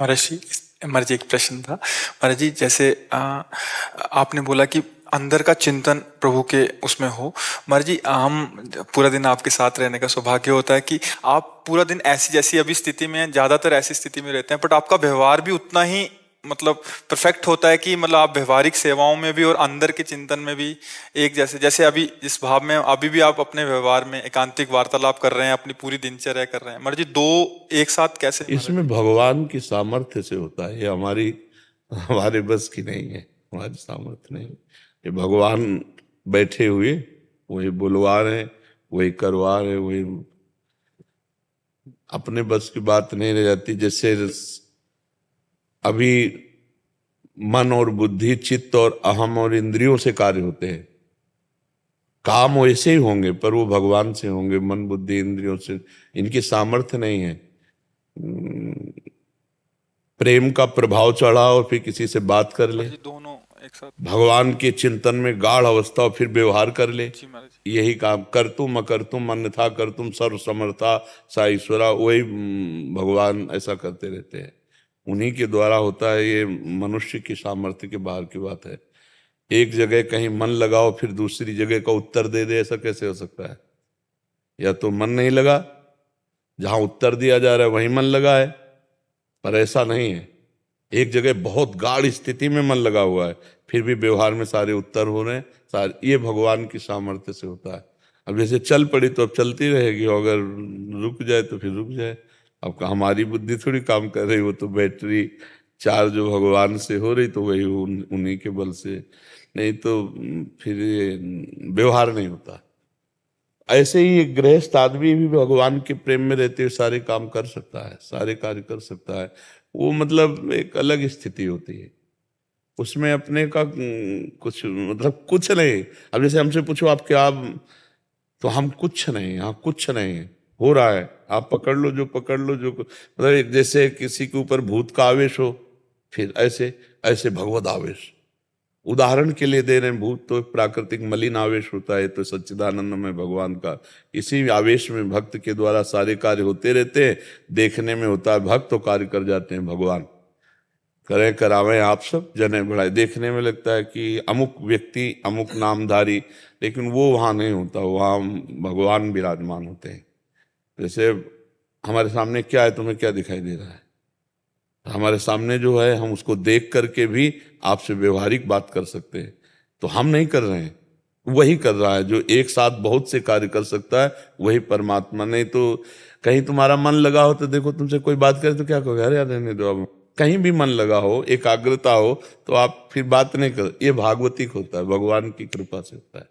महाराज जी, महाराज जी एक प्रश्न था। महाराज जी जैसे आपने बोला कि अंदर का चिंतन प्रभु के उसमें हो। महाराज जी हम पूरा दिन आपके साथ रहने का सौभाग्य होता है कि आप पूरा दिन ऐसी जैसी अभी स्थिति में हैं, ज्यादातर ऐसी स्थिति में रहते हैं, बट आपका व्यवहार भी उतना ही मतलब परफेक्ट होता है कि मतलब आप व्यवहारिक सेवाओं में भी और अंदर के चिंतन में भी एक जैसे जैसे अभी जिस भाव में अभी भी आप अपने व्यवहार में एकांतिक वार्तालाप कर रहे हैं, अपनी पूरी दिनचर्या कर रहे हैं। महाराज जी दो एक साथ कैसे महाराज इसमें जी? भगवान की सामर्थ्य से होता है, ये हमारे बस की नहीं है, हमारी सामर्थ्य नहीं। ये भगवान बैठे हुए वही बुलवा रहे हैं, वही करवा रहे हैं, वही अपने बस की बात नहीं रह जाती। जैसे अभी मन और बुद्धि, चित्त और अहम और इंद्रियों से कार्य होते हैं, काम वैसे ही होंगे पर वो भगवान से होंगे, मन बुद्धि इंद्रियों से। इनकी सामर्थ्य नहीं है। प्रेम का प्रभाव चढ़ा और फिर किसी से बात कर ले, महाराज जी दोनों एक साथ। भगवान के चिंतन में गाढ़ अवस्था और फिर व्यवहार कर ले, जी महाराज जी। यही काम। कर तुम अकर तुम अन्यथा कर तुम सर्व समर्था सा ईश्वरा, वही भगवान ऐसा करते रहते हैं, उन्हीं के द्वारा होता है। ये मनुष्य की सामर्थ्य के बाहर की बात है। एक जगह कहीं मन लगाओ फिर दूसरी जगह का उत्तर दे दे, ऐसा कैसे हो सकता है? या तो मन नहीं लगा, जहां उत्तर दिया जा रहा है वहीं मन लगा है, पर ऐसा नहीं है। एक जगह बहुत गाढ़ स्थिति में मन लगा हुआ है, फिर भी व्यवहार में सारे उत्तर हो रहे हैं सारे। ये भगवान की सामर्थ्य से होता है। अब जैसे चल पड़ी तो अब चलती रहेगी, और अगर रुक जाए तो फिर रुक जाए। अब हमारी बुद्धि थोड़ी काम कर रही, वो तो बैटरी चार्ज जो भगवान से हो रही, तो वही उन्हीं के बल से। नहीं तो फिर ये व्यवहार नहीं होता। ऐसे ही एक गृहस्थ आदमी भी भगवान के प्रेम में रहते हुए सारे काम कर सकता है, सारे कार्य कर सकता है। वो मतलब एक अलग स्थिति होती है, उसमें अपने का कुछ मतलब कुछ नहीं। अब जैसे हमसे पूछो आप क्या, तो हम कुछ नहीं, हाँ कुछ नहीं हो रहा है, आप पकड़ लो जो पकड़ लो, जो मतलब जैसे किसी के ऊपर भूत का आवेश हो, फिर ऐसे ऐसे भगवत आवेश। उदाहरण के लिए दे रहे हैं, भूत तो प्राकृतिक मलिन आवेश होता है, तो सच्चिदानंद में भगवान का इसी आवेश में भक्त के द्वारा सारे कार्य होते रहते हैं। देखने में होता है भक्त, तो कार्य कर जाते हैं भगवान। करें करावें आप सब जने बढ़ाए, देखने में लगता है कि अमुक व्यक्ति अमुक नामधारी, लेकिन वो वहाँ नहीं होता, वहाँ भगवान विराजमान होते हैं। जैसे हमारे सामने क्या है, तुम्हें क्या दिखाई दे रहा है? हमारे सामने जो है, हम उसको देख करके भी आपसे व्यवहारिक बात कर सकते हैं। तो हम नहीं कर रहे हैं, वही कर रहा है जो एक साथ बहुत से कार्य कर सकता है, वही परमात्मा। नहीं तो कहीं तुम्हारा मन लगा हो तो देखो, तुमसे कोई बात करे तो क्या कहोगे, अरे यार रहने दो। अब कहीं भी मन लगा हो, एकाग्रता हो, तो आप फिर बात नहीं कर। ये भागवतिक होता है, भगवान की कृपा से होता है।